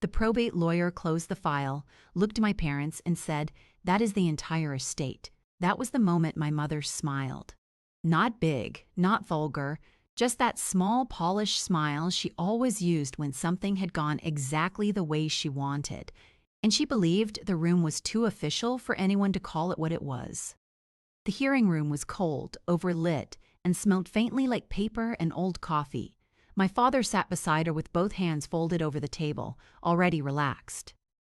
The probate lawyer closed the file, looked at my parents, and said, "That is the entire estate." That was the moment my mother smiled. Not big, not vulgar, just that small, polished smile she always used when something had gone exactly the way she wanted, and she believed the room was too official for anyone to call it what it was. The hearing room was cold, overlit, and smelled faintly like paper and old coffee. My father sat beside her with both hands folded over the table, already relaxed.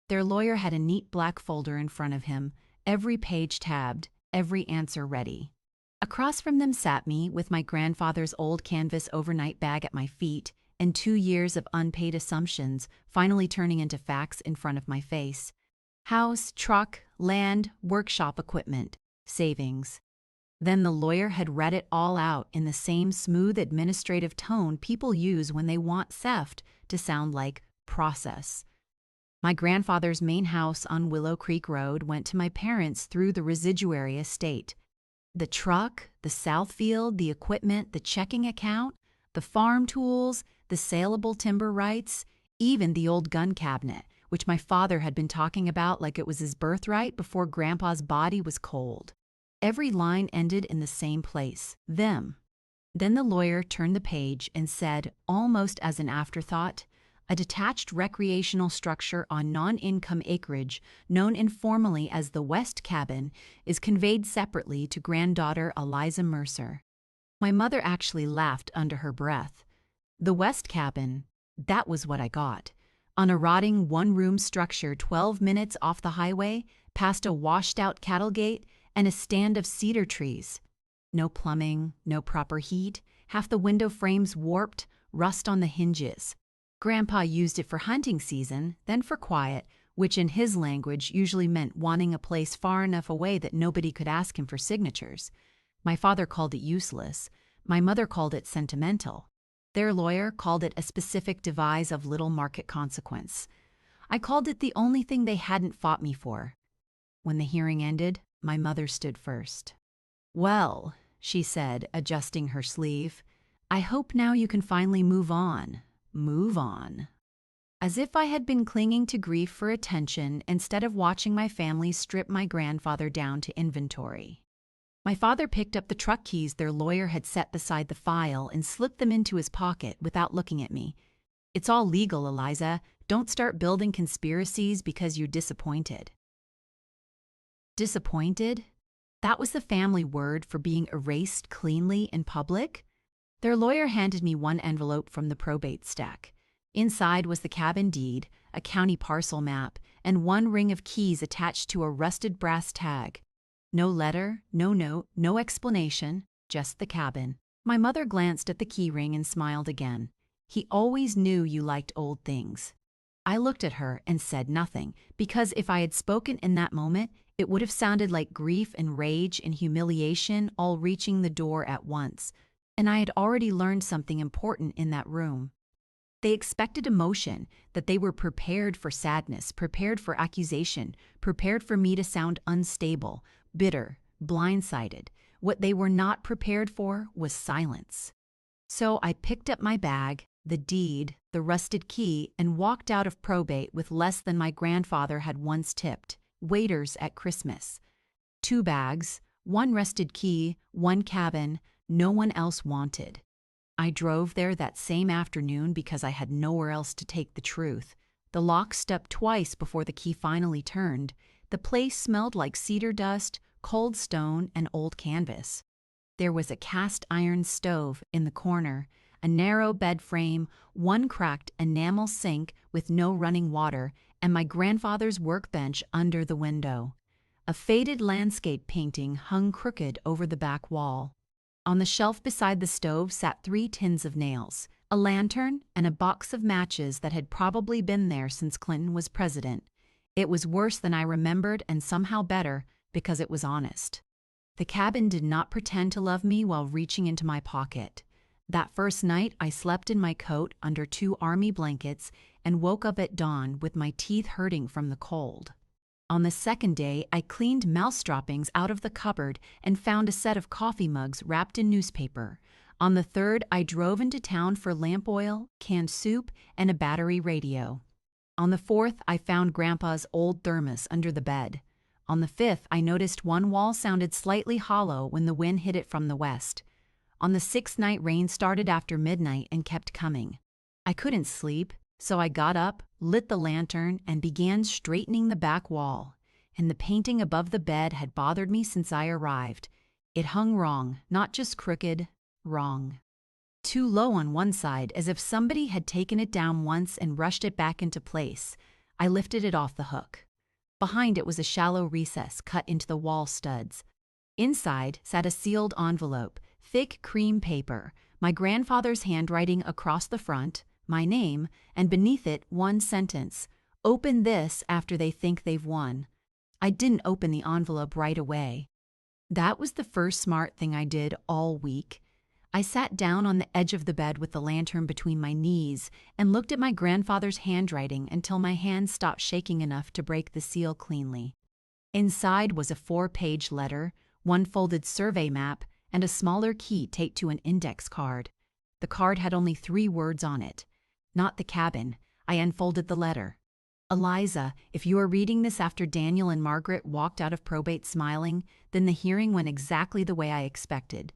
Their lawyer had a neat black folder in front of him, every page tabbed, every answer ready. Across from them sat me, with my grandfather's old canvas overnight bag at my feet, and 2 years of unpaid assumptions finally turning into facts in front of my face. House, truck, land, workshop equipment, savings. Then the lawyer had read it all out in the same smooth administrative tone people use when they want theft to sound like process. My grandfather's main house on Willow Creek Road went to my parents through the residuary estate. The truck, the Southfield, the equipment, the checking account, the farm tools, the saleable timber rights, even the old gun cabinet, which my father had been talking about like it was his birthright before Grandpa's body was cold. Every line ended in the same place, them. Then the lawyer turned the page and said, almost as an afterthought, "A detached recreational structure on non-income acreage, known informally as the West Cabin, is conveyed separately to granddaughter Eliza Mercer." My mother actually laughed under her breath. The West Cabin, that was what I got. On a rotting one-room structure 12 minutes off the highway, past a washed-out cattle gate and a stand of cedar trees. No plumbing, no proper heat, half the window frames warped, rust on the hinges. Grandpa used it for hunting season, then for quiet, which in his language usually meant wanting a place far enough away that nobody could ask him for signatures. My father called it useless. My mother called it sentimental. Their lawyer called it a specific devise of little market consequence. I called it the only thing they hadn't fought me for. When the hearing ended, my mother stood first. "Well," she said, adjusting her sleeve, "I hope now you can finally move on. Move on." As if I had been clinging to grief for attention instead of watching my family strip my grandfather down to inventory. My father picked up the truck keys their lawyer had set beside the file and slipped them into his pocket without looking at me. "It's all legal, Eliza. Don't start building conspiracies because you're disappointed." Disappointed? That was the family word for being erased cleanly in public? Their lawyer handed me one envelope from the probate stack. Inside was the cabin deed, a county parcel map, and one ring of keys attached to a rusted brass tag. No letter, no note, no explanation, just the cabin. My mother glanced at the key ring and smiled again. "He always knew you liked old things." I looked at her and said nothing, because if I had spoken in that moment, it would have sounded like grief and rage and humiliation all reaching the door at once. And I had already learned something important in that room. They expected emotion, that they were prepared for sadness, prepared for accusation, prepared for me to sound unstable, bitter, blindsided. What they were not prepared for was silence. So I picked up my bag, the deed, the rusted key, and walked out of probate with less than my grandfather had once tipped, waiters at Christmas. 2 bags, 1 rusted key, 1 cabin, no one else wanted. I drove there that same afternoon because I had nowhere else to take the truth. The lock stuck twice before the key finally turned. The place smelled like cedar dust, cold stone, and old canvas. There was a cast iron stove in the corner, a narrow bed frame, 1 cracked enamel sink with no running water, and my grandfather's workbench under the window. A faded landscape painting hung crooked over the back wall. On the shelf beside the stove sat 3 tins of nails, a lantern, and a box of matches that had probably been there since Clinton was president. It was worse than I remembered and somehow better because it was honest. The cabin did not pretend to love me while reaching into my pocket. That first night, I slept in my coat under 2 army blankets and woke up at dawn with my teeth hurting from the cold. On the second day, I cleaned mouse droppings out of the cupboard and found a set of coffee mugs wrapped in newspaper. On the third, I drove into town for lamp oil, canned soup, and a battery radio. On the 4th, I found Grandpa's old thermos under the bed. On the 5th, I noticed one wall sounded slightly hollow when the wind hit it from the west. On the 6th night, rain started after midnight and kept coming. I couldn't sleep, so I got up, lit the lantern, and began straightening the back wall. And the painting above the bed had bothered me since I arrived. It hung wrong, not just crooked, wrong. Too low on one side, as if somebody had taken it down once and rushed it back into place. I lifted it off the hook. Behind it was a shallow recess cut into the wall studs. Inside sat a sealed envelope, thick cream paper, my grandfather's handwriting across the front, my name, and beneath it one sentence: "Open this after they think they've won." I didn't open the envelope right away. That was the first smart thing I did all week. I sat down on the edge of the bed with the lantern between my knees and looked at my grandfather's handwriting until my hands stopped shaking enough to break the seal cleanly. Inside was a 4-page letter, one folded survey map, and a smaller key taped to an index card. The card had only 3 words on it. Not the cabin. I unfolded the letter. "Eliza, if you are reading this after Daniel and Margaret walked out of probate smiling, then the hearing went exactly the way I expected.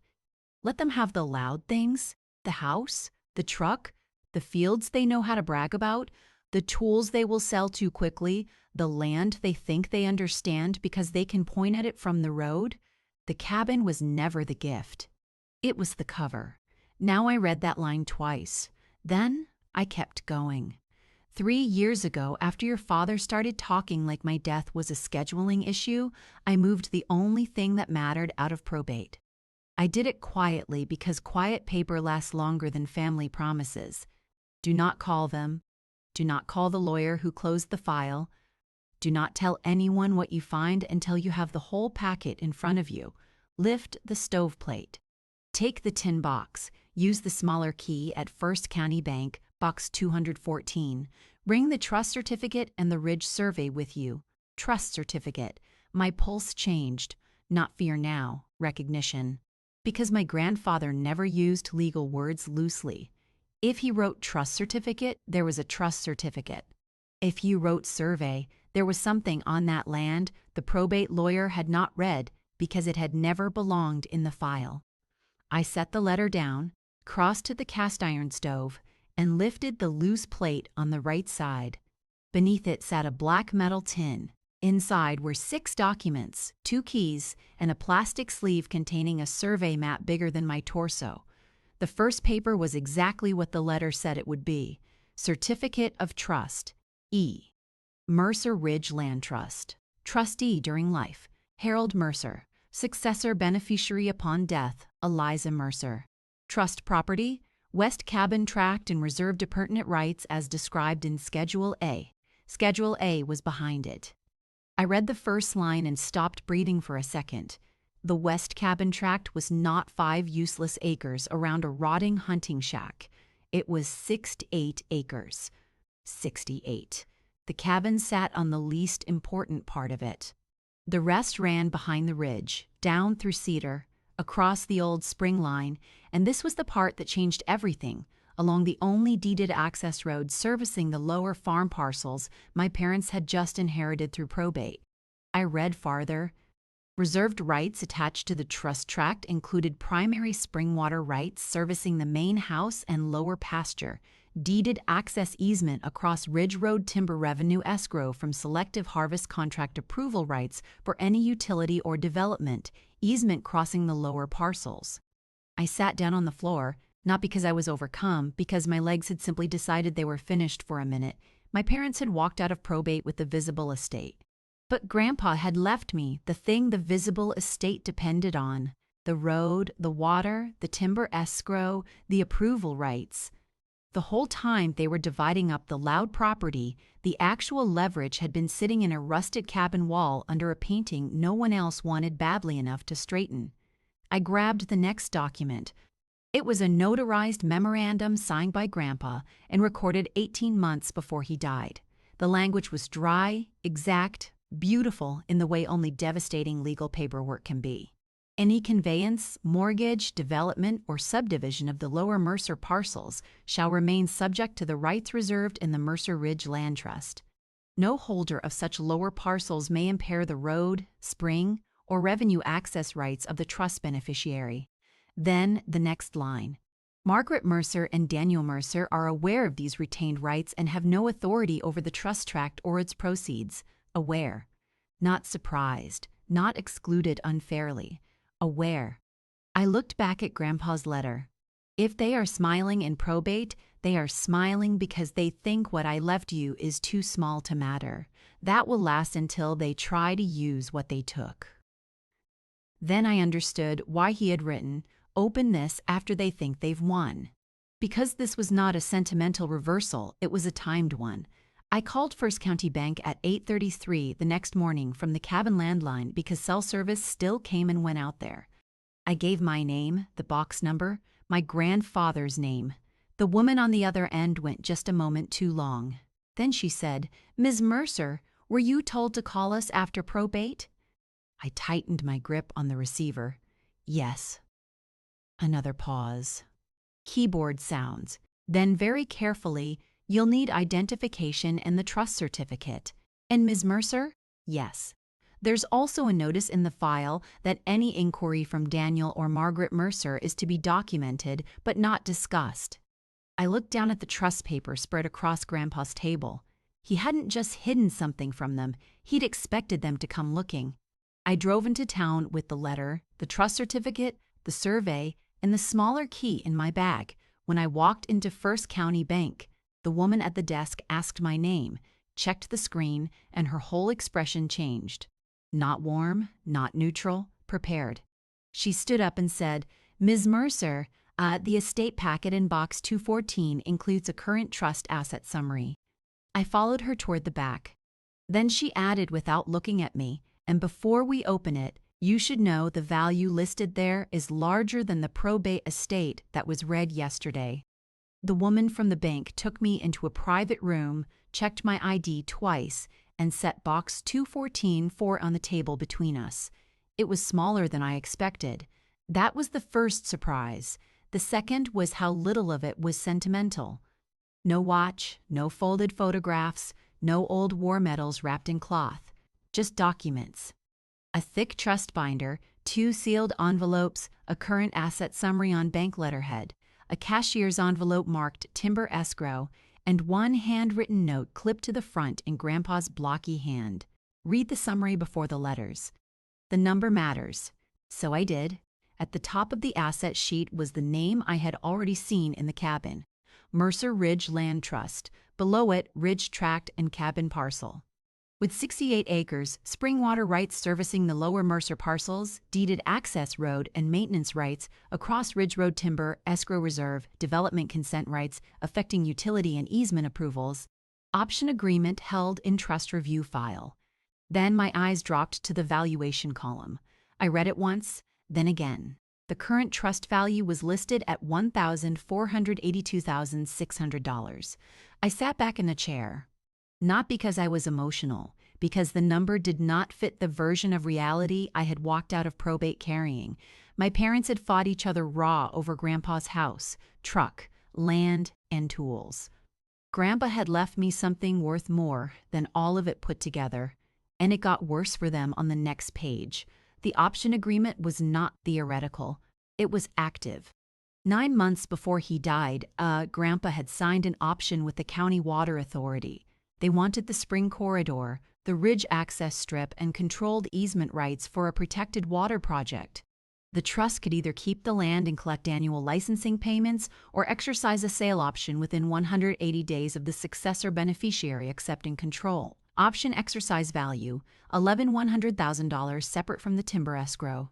Let them have the loud things, the house, the truck, the fields they know how to brag about, the tools they will sell too quickly, the land they think they understand because they can point at it from the road. The cabin was never the gift. It was the cover." Now I read that line twice. Then I kept going. 3 years ago, after your father started talking like my death was a scheduling issue, I moved the only thing that mattered out of probate. I did it quietly because quiet paper lasts longer than family promises. Do not call them. Do not call the lawyer who closed the file. Do not tell anyone what you find until you have the whole packet in front of you. Lift the stoveplate. Take the tin box. Use the smaller key at First County Bank, Box 214. Bring the trust certificate and the Ridge survey with you. Trust certificate. My pulse changed. Not fear now, recognition. Because my grandfather never used legal words loosely. If he wrote trust certificate, there was a trust certificate. If he wrote survey, there was something on that land the probate lawyer had not read because it had never belonged in the file. I set the letter down, crossed to the cast iron stove, and lifted the loose plate on the right side. Beneath it sat a black metal tin. Inside were 6 documents, 2 keys, and a plastic sleeve containing a survey map bigger than my torso. The first paper was exactly what the letter said it would be. Certificate of Trust, E. Mercer Ridge Land Trust. Trustee during life, Harold Mercer. Successor beneficiary upon death, Eliza Mercer. Trust property, West Cabin Tract and reserved appurtenant rights as described in Schedule A. Schedule A was behind it. I read the first line and stopped breathing for a second. The West Cabin Tract was not 5 useless acres around a rotting hunting shack. It was 68 acres. 68. The cabin sat on the least important part of it. The rest ran behind the ridge, down through Cedar, across the old spring line, and this was the part that changed everything, along the only deeded access road servicing the lower farm parcels my parents had just inherited through probate. I read farther. Reserved rights attached to the trust tract included primary spring water rights servicing the main house and lower pasture, deeded access easement across Ridge Road timber revenue escrow from selective harvest contract approval rights for any utility or development, easement crossing the lower parcels. I sat down on the floor, not because I was overcome, because my legs had simply decided they were finished for a minute. My parents had walked out of probate with the visible estate. But Grandpa had left me the thing the visible estate depended on: the road, the water, the timber escrow, the approval rights. The whole time they were dividing up the loud property, the actual leverage had been sitting in a rusted cabin wall under a painting no one else wanted badly enough to straighten. I grabbed the next document. It was a notarized memorandum signed by Grandpa and recorded 18 months before he died. The language was dry, exact, beautiful in the way only devastating legal paperwork can be. Any conveyance, mortgage, development, or subdivision of the Lower Mercer parcels shall remain subject to the rights reserved in the Mercer Ridge Land Trust. No holder of such lower parcels may impair the road, spring, or revenue access rights of the trust beneficiary. Then the next line. Margaret Mercer and Daniel Mercer are aware of these retained rights and have no authority over the trust tract or its proceeds. Aware. Not surprised. Not excluded unfairly. Aware. I looked back at Grandpa's letter. If they are smiling in probate, they are smiling because they think what I left you is too small to matter. That will last until they try to use what they took. Then I understood why he had written, "Open this after they think they've won." Because this was not a sentimental reversal, it was a timed one. I called First County Bank at 8:33 the next morning from the cabin landline because cell service still came and went out there. I gave my name, the box number, my grandfather's name. The woman on the other end went just a moment too long. Then she said, "Ms. Mercer, were you told to call us after probate?" I tightened my grip on the receiver. Yes. Another pause. Keyboard sounds. Then very carefully, "You'll need identification and the trust certificate." "And Ms. Mercer?" "Yes." There's also a notice in the file that any inquiry from Daniel or Margaret Mercer is to be documented but not discussed. I looked down at the trust paper spread across Grandpa's table. He hadn't just hidden something from them, he'd expected them to come looking. I drove into town with the letter, the trust certificate, the survey, and the smaller key in my bag. When I walked into First County Bank, the woman at the desk asked my name, checked the screen, and her whole expression changed. Not warm, not neutral, prepared. She stood up and said, "Ms. Mercer, the estate packet in box 214 includes a current trust asset summary." I followed her toward the back. Then she added without looking at me, "And before we open it, you should know the value listed there is larger than the probate estate that was read yesterday." The woman from the bank took me into a private room, checked my ID twice, and set box 214 on the table between us. It was smaller than I expected. That was the first surprise. The second was how little of it was sentimental. No watch, no folded photographs, no old war medals wrapped in cloth. Just documents. A thick trust binder, 2 sealed envelopes, a current asset summary on bank letterhead, a cashier's envelope marked Timber Escrow, and 1 handwritten note clipped to the front in Grandpa's blocky hand. "Read the summary before the letters. The number matters." So I did. At the top of the asset sheet was the name I had already seen in the cabin. Mercer Ridge Land Trust. Below it, Ridge Tract and Cabin Parcel. With 68 acres, springwater rights servicing the Lower Mercer parcels, deeded access road and maintenance rights across Ridge Road timber, escrow reserve, development consent rights affecting utility and easement approvals, option agreement held in trust review file. Then my eyes dropped to the valuation column. I read it once, then again. The current trust value was listed at $1,482,600. I sat back in the chair. Not because I was emotional, because the number did not fit the version of reality I had walked out of probate carrying. My parents had fought each other raw over Grandpa's house, truck, land, and tools. Grandpa had left me something worth more than all of it put together, and it got worse for them on the next page. The option agreement was not theoretical. It was active. 9 months before he died, Grandpa had signed an option with the County Water Authority. They wanted the spring corridor, the ridge access strip, and controlled easement rights for a protected water project. The trust could either keep the land and collect annual licensing payments or exercise a sale option within 180 days of the successor beneficiary accepting control. Option exercise value, $1,100,000 separate from the timber escrow.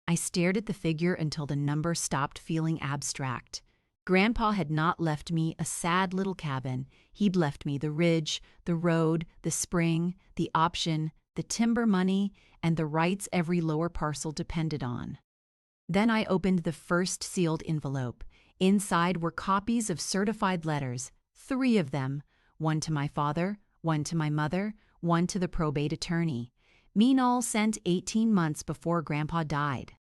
I stared at the figure until the number stopped feeling abstract. Grandpa had not left me a sad little cabin. He'd left me the ridge, the road, the spring, the option, the timber money, and the rights every lower parcel depended on. Then I opened the first sealed envelope. Inside were copies of certified letters, 3 of them, 1 to my father, 1 to my mother, 1 to the probate attorney. Mean all sent 18 months before Grandpa died.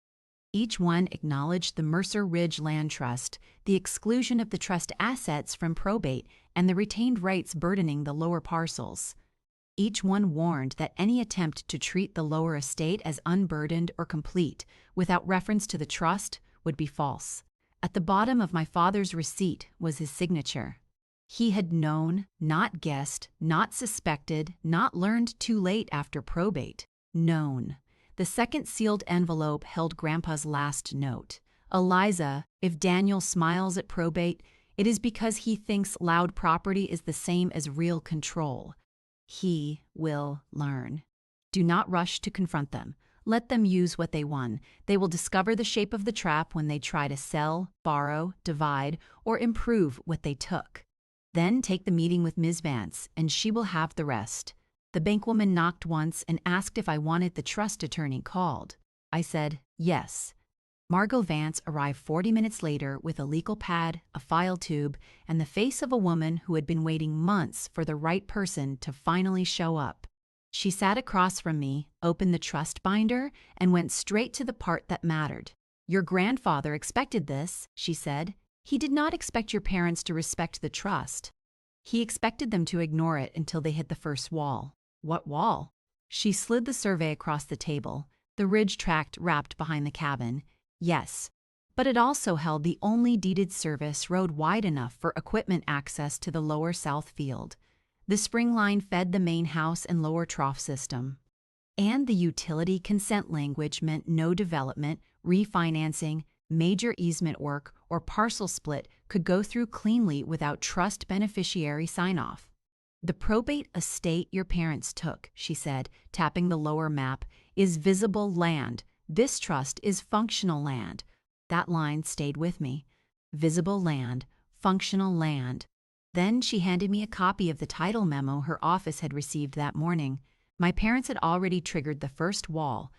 Each one acknowledged the Mercer Ridge Land Trust, the exclusion of the trust assets from probate, and the retained rights burdening the lower parcels. Each one warned that any attempt to treat the lower estate as unburdened or complete, without reference to the trust, would be false. At the bottom of my father's receipt was his signature. He had known, not guessed, not suspected, not learned too late after probate. Known. The second sealed envelope held Grandpa's last note. Eliza, if Daniel smiles at probate, it is because he thinks loud property is the same as real control. He will learn. Do not rush to confront them. Let them use what they won. They will discover the shape of the trap when they try to sell, borrow, divide, or improve what they took. Then take the meeting with Ms. Vance, and she will have the rest. The bankwoman knocked once and asked if I wanted the trust attorney called. I said, yes. Margot Vance arrived 40 minutes later with a legal pad, a file tube, and the face of a woman who had been waiting months for the right person to finally show up. She sat across from me, opened the trust binder, and went straight to the part that mattered. Your grandfather expected this, she said. He did not expect your parents to respect the trust. He expected them to ignore it until they hit the first wall. What wall? She slid the survey across the table, the ridge tract wrapped behind the cabin. Yes, but it also held the only deeded service road wide enough for equipment access to the lower south field. The spring line fed the main house and lower trough system. And the utility consent language meant no development, refinancing, major easement work, or parcel split could go through cleanly without trust beneficiary sign-off. The probate estate your parents took, she said, tapping the lower map, is visible land. This trust is functional land. That line stayed with me. Visible land, functional land. Then she handed me a copy of the title memo her office had received that morning. My parents had already triggered the first wall.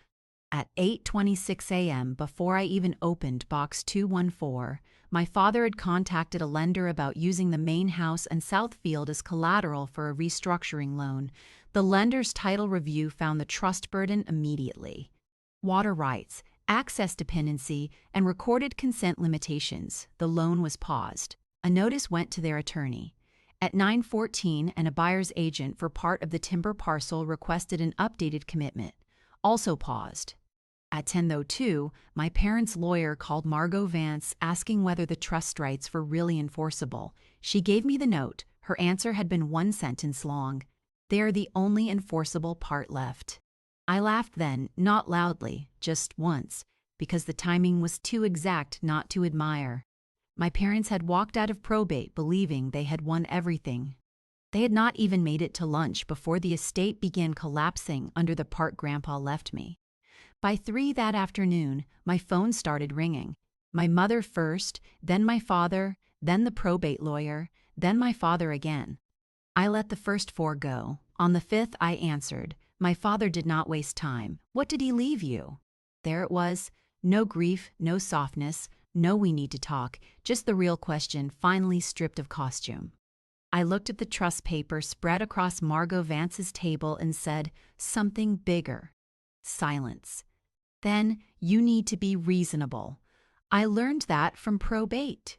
At 8:26 a.m., before I even opened Box 214, my father had contacted a lender about using the main house and south field as collateral for a restructuring loan. The lender's title review found the trust burden immediately. Water rights, access dependency, and recorded consent limitations. The loan was paused. A notice went to their attorney. At 9:14, and a buyer's agent for part of the timber parcel requested an updated commitment. Also paused. At 10:02, my parents' lawyer called Margot Vance asking whether the trust rights were really enforceable. She gave me the note. Her answer had been one sentence long. They are the only enforceable part left. I laughed then, not loudly, just once, because the timing was too exact not to admire. My parents had walked out of probate believing they had won everything. They had not even made it to lunch before the estate began collapsing under the part Grandpa left me. By 3 that afternoon, my phone started ringing. My mother first, then my father, then the probate lawyer, then my father again. I let the first 4 go. On the 5th, I answered. My father did not waste time. What did he leave you? There it was. No grief, no softness, no we need to talk, just the real question finally stripped of costume. I looked at the trust paper spread across Margot Vance's table and said, something bigger. Silence. Then, you need to be reasonable. I learned that from probate.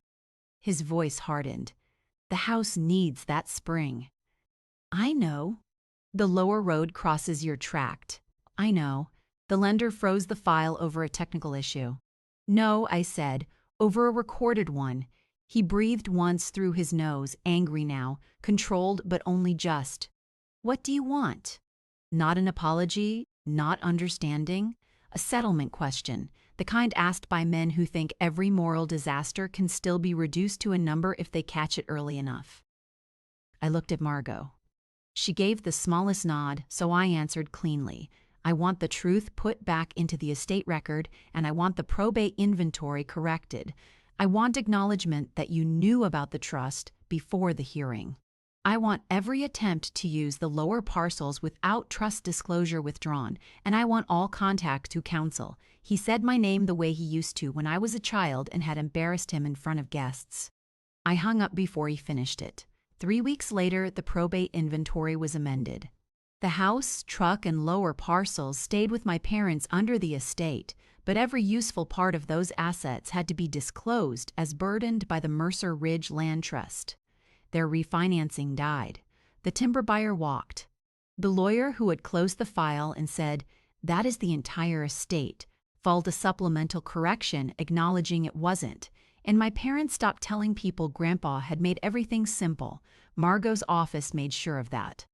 His voice hardened. The house needs that spring. I know. The lower road crosses your tract. I know. The lender froze the file over a technical issue. No, I said, over a recorded one. He breathed once through his nose, angry now, controlled but only just. What do you want? Not an apology, not understanding. A settlement question, the kind asked by men who think every moral disaster can still be reduced to a number if they catch it early enough. I looked at Margot. She gave the smallest nod, so I answered cleanly. I want the truth put back into the estate record, and I want the probate inventory corrected. I want acknowledgement that you knew about the trust before the hearing. I want every attempt to use the lower parcels without trust disclosure withdrawn, and I want all contact to counsel. He said my name the way he used to when I was a child and had embarrassed him in front of guests. I hung up before he finished it. 3 weeks later, the probate inventory was amended. The house, truck, and lower parcels stayed with my parents under the estate, but every useful part of those assets had to be disclosed as burdened by the Mercer Ridge Land Trust. Their refinancing died. The timber buyer walked. The lawyer who had closed the file and said, "That is the entire estate," filed a supplemental correction acknowledging it wasn't, and my parents stopped telling people Grandpa had made everything simple. Margot's office made sure of that.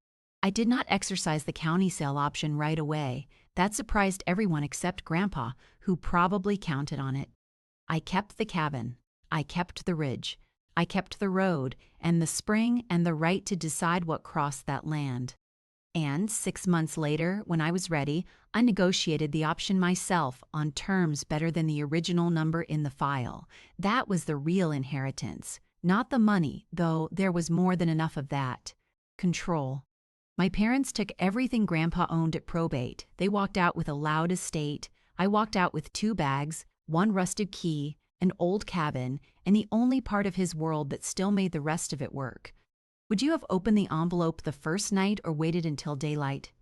I did not exercise the county sale option right away. That surprised everyone except Grandpa, who probably counted on it. I kept the cabin. I kept the ridge. I kept the road and the spring and the right to decide what crossed that land. And 6 months later, when I was ready, I negotiated the option myself on terms better than the original number in the file. That was the real inheritance. Not the money, though there was more than enough of that. Control. My parents took everything Grandpa owned at probate. They walked out with a loud estate. I walked out with 2 bags, 1 rusted key, an old cabin, and the only part of his world that still made the rest of it work. Would you have opened the envelope the first night or waited until daylight?